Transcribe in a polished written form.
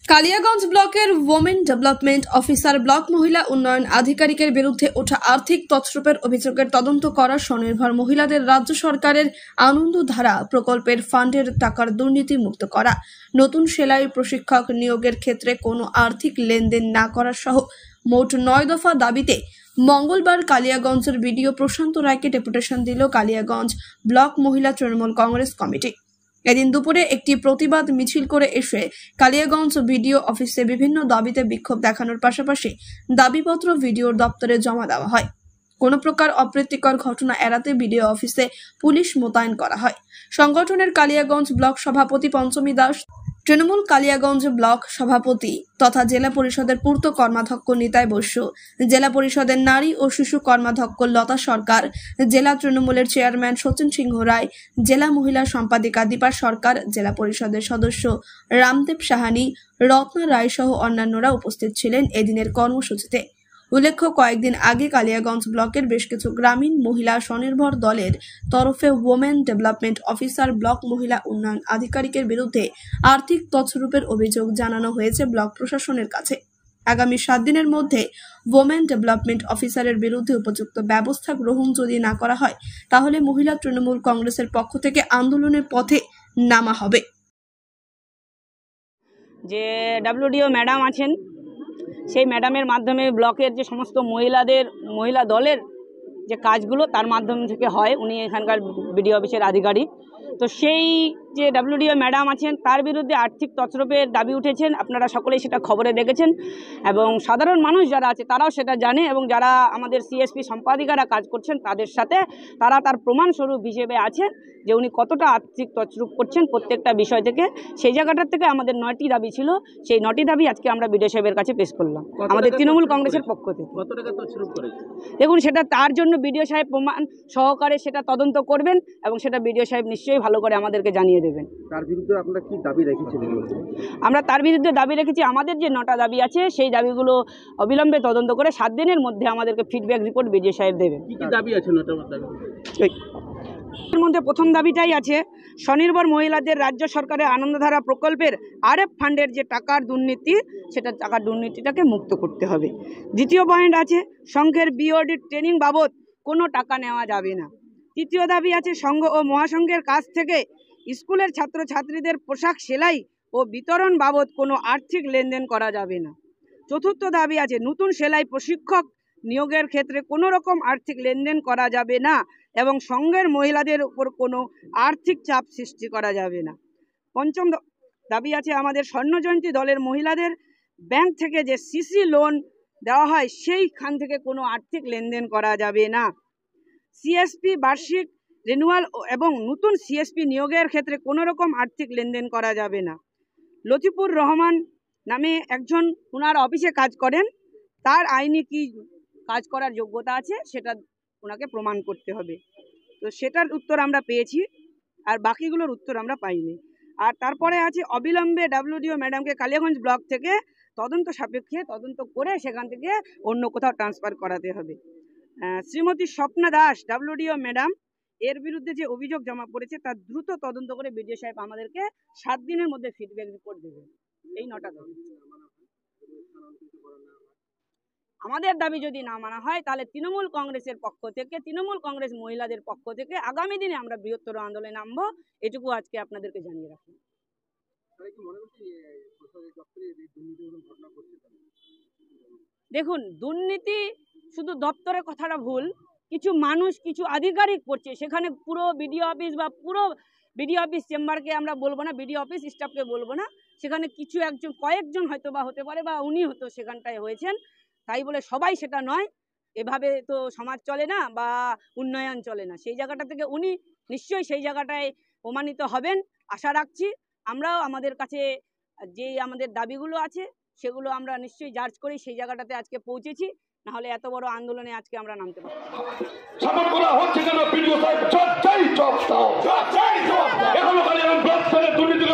কালিয়াগঞ্জ ব্লকের women development officer block মহিলা উন্নয়ন আধিকারিকের বিরুদ্ধে ওঠা আর্থিক তছরূপের অভিযোগের তদন্ত করা স্বনির্ভর মহিলাদের রাজ্য সরকারের আনন্দধারা প্রকল্পের ফান্ডের টাকার দুর্নীতি মুক্ত করা, নতুন সেলাই প্রশিক্ষক নিয়োগের ক্ষেত্রে কোনো আর্থিক লেনদেন না করা সহ মোট 9 দফা দাবিতে মঙ্গলবার কালিয়াগঞ্জের বিডিও প্রশান্ত রায়কে ডেপুটেশন দিল কালিয়াগঞ্জ ব্লক মহিলা তৃণমূল কংগ্রেস কমিটি। এদিন দুপুরে একটি প্রতিবাদ মিছিল করে এসে কালিয়াগঞ্জ বিডিও অফিসে বিভিন্ন দাবিতে বিক্ষোভ দেখানোর পাশাপাশি দাবিপত্র ভিডিওর দপ্তরে জমা দেওয়া হয়। কোনো প্রকার অপ্রীতিকর ঘটনা এড়াতে বিডিও অফিসে পুলিশ মোতায়েন করা হয়। সংগঠনের কালিয়াগঞ্জ ব্লক সভাপতি পঞ্চমী দাস, তৃণমূল কালিয়াগঞ্জ ব্লক সভাপতি তথা জেলা পরিষদের পূর্ত কর্মাধ্যক্ষ নিতাই বসু, জেলা পরিষদের নারী ও শিশু কর্মাধ্যক্ষ লতা সরকার, জেলা তৃণমূলের চেয়ারম্যান সচিন সিংহ রায়, জেলা মহিলা সম্পাদিকা দীপা সরকার, জেলা পরিষদের সদস্য রামদেব সাহানি, রত্না রায় সহ অন্যান্যরা উপস্থিত ছিলেন এদিনের কর্মসূচিতে। উল্লেখ্য, কয়েকদিন আগে কালিয়াগঞ্জ ব্লকের বেশ কিছু গ্রামীণ মহিলা স্বনির্ভর দলের তরফে ওমেন ডেভেলপমেন্ট অফিসার ব্লক মহিলা উন্নয়ন আধিকারিকের বিরুদ্ধে আর্থিক তছরূপের অভিযোগ জানানো হয়েছে ব্লক প্রশাসনের কাছে। আগামী 7 দিনের মধ্যে ওমেন ডেভেলপমেন্ট অফিসারের বিরুদ্ধে উপযুক্ত ব্যবস্থা গ্রহণ যদি না করা হয় তাহলে মহিলা তৃণমূল কংগ্রেসের পক্ষ থেকে আন্দোলনের পথে নামা হবে। যে ডব্লিউডিও ম্যাডাম আছেন, সেই ম্যাডামের মাধ্যমে ব্লকের যে সমস্ত মহিলা দলের যে কাজগুলো তার মাধ্যম থেকে হয়, উনি এখানকার বিডিও অফিসের আধিকারিক। তো সেই যে ডব্লিউডিও ম্যাডাম আছেন তার বিরুদ্ধে আর্থিক তছরূপের দাবি উঠেছেন, আপনারা সকলেই সেটা খবরে দেখেছেন এবং সাধারণ মানুষ যারা আছে তারাও সেটা জানে এবং যারা আমাদের সিএসপি সম্পাদিকারা কাজ করছেন তাদের সাথে তারা তার প্রমাণস্বরূপ হিসেবে আছেন যে উনি কতটা আর্থিক তছরূপ করছেন প্রত্যেকটা বিষয় থেকে। সেই জায়গাটার থেকে আমাদের 9টি দাবি ছিল, সেই 9টি দাবি আজকে আমরা বিডিও সাহেবের কাছে পেশ করলাম আমাদের তৃণমূল কংগ্রেসের পক্ষ থেকে। কত টাকা তছরূপ করেছে দেখুন, সেটা তার জন্য বিডিও সাহেব প্রমাণ সহকারে সেটা তদন্ত করবেন এবং সেটা বিডিও সাহেব নিশ্চয়ই ভালো করে আমাদেরকে জানিয়ে দেবেন। তার বিরুদ্ধে আপনারা কি দাবি রেখেছিলেন? আমরা তার বিরুদ্ধে দাবি রেখেছি, আমাদের যে 9টা দাবি আছে সেই দাবিগুলো অবিলম্বে তদন্ত করে 7 দিনের মধ্যে আমাদেরকে ফিডব্যাক রিপোর্ট বিডিও সাহেব দেবেন। কি কি দাবি আছে 9টা দাবি? এর মধ্যে প্রথম দাবিটাই আছে স্বনির্ভর মহিলাদের রাজ্য সরকারের আনন্দধারা প্রকল্পের আরএফ ফান্ডের যে টাকার দুর্নীতি, সেটা টাকার দুর্নীতিটাকে মুক্ত করতে হবে। দ্বিতীয় পয়েন্ট আছে সংঘের বিওডি ট্রেনিং বাবদ কোনো টাকা নেওয়া যাবে না। তৃতীয় দাবি আছে সংঘ ও মহাসংঘের কাছ থেকে স্কুলের ছাত্রছাত্রীদের পোশাক সেলাই ও বিতরণ বাবদ কোনো আর্থিক লেনদেন করা যাবে না। চতুর্থ দাবি আছে নতুন সেলাই প্রশিক্ষক নিয়োগের ক্ষেত্রে কোনো রকম আর্থিক লেনদেন করা যাবে না এবং সংঘের মহিলাদের উপর কোনো আর্থিক চাপ সৃষ্টি করা যাবে না। পঞ্চম দাবি আছে আমাদের স্বর্ণজয়ন্তী দলের মহিলাদের ব্যাংক থেকে যে সিসি লোন দেওয়া হয় সেইখান থেকে কোনো আর্থিক লেনদেন করা যাবে না। সিএসপি বার্ষিক রিনিউয়াল এবং নতুন সিএসপি নিয়োগের ক্ষেত্রে কোনো রকম আর্থিক লেনদেন করা যাবে না। লতিফুর রহমান নামে একজন ওনার অফিসে কাজ করেন, তার আইনি কি কাজ করার যোগ্যতা আছে সেটা ওনাকে প্রমাণ করতে হবে। তো সেটার উত্তর আমরা পেয়েছি, আর বাকিগুলোর উত্তর আমরা পাইনি। আর তারপরে আছে অবিলম্বে ডব্লিউডিও ম্যাডামকে কালিয়াগঞ্জ ব্লক থেকে তদন্ত সাপেক্ষে তদন্ত করে সেখান থেকে অন্য কোথাও ট্রান্সফার করাতে হবে। শ্রীমতী স্বপ্না দাস ডব্লিউডিও ম্যাডাম এর বিরুদ্ধে যে অভিযোগ জমা পড়েছে তার দ্রুত তদন্ত করে বিডিও সাহেব আমাদেরকে 7 দিনের মধ্যে ফিডব্যাক রিপোর্ট দেবেন। এই 9টা দাবি। আমাদের দাবি যদি না মানা হয় তাহলে তৃণমূল কংগ্রেসের পক্ষ থেকে, তৃণমূল কংগ্রেস মহিলাদের পক্ষ থেকে আগামী দিনে আমরা বৃহত্তর আন্দোলনে নামবো, এটুকু আজকে আপনাদেরকে জানিয়ে রাখি। দেখুন, দুর্নীতি শুধু দপ্তরের কথাটা ভুল, কিছু মানুষ কিছু আধিকারিক করছে, সেখানে পুরো বিডিও অফিস বা পুরো বিডিও অফিস চেম্বারকে আমরা বলবো না, বিডিও অফিস স্টাফকে বলবো না, সেখানে কিছু একজন কয়েকজন হয়তো বা হতে পারে বা উনি হয়তো সেখানটায় হয়েছেন, তাই বলে সবাই সেটা নয়। এভাবে তো সমাজ চলে না বা উন্নয়ন চলে না। সেই জায়গাটা থেকে উনি নিশ্চয়ই সেই জায়গাটায় প্রমাণিত হবেন আশা রাখছি। আমরাও আমাদের কাছে যে আমাদের দাবিগুলো আছে সেগুলো আমরা নিশ্চয়ই জাজ করি সেই জায়গাটাতে আজকে পৌঁছেছি না হলে এত বড় আন্দোলনে আজকে আমরা নামতে পারি সাপোর্ট করা হচ্ছে কেন? বিডিও সাহেব চাই জব দাও, এখনো খালি ব্লক স্তরে দুর্নীতি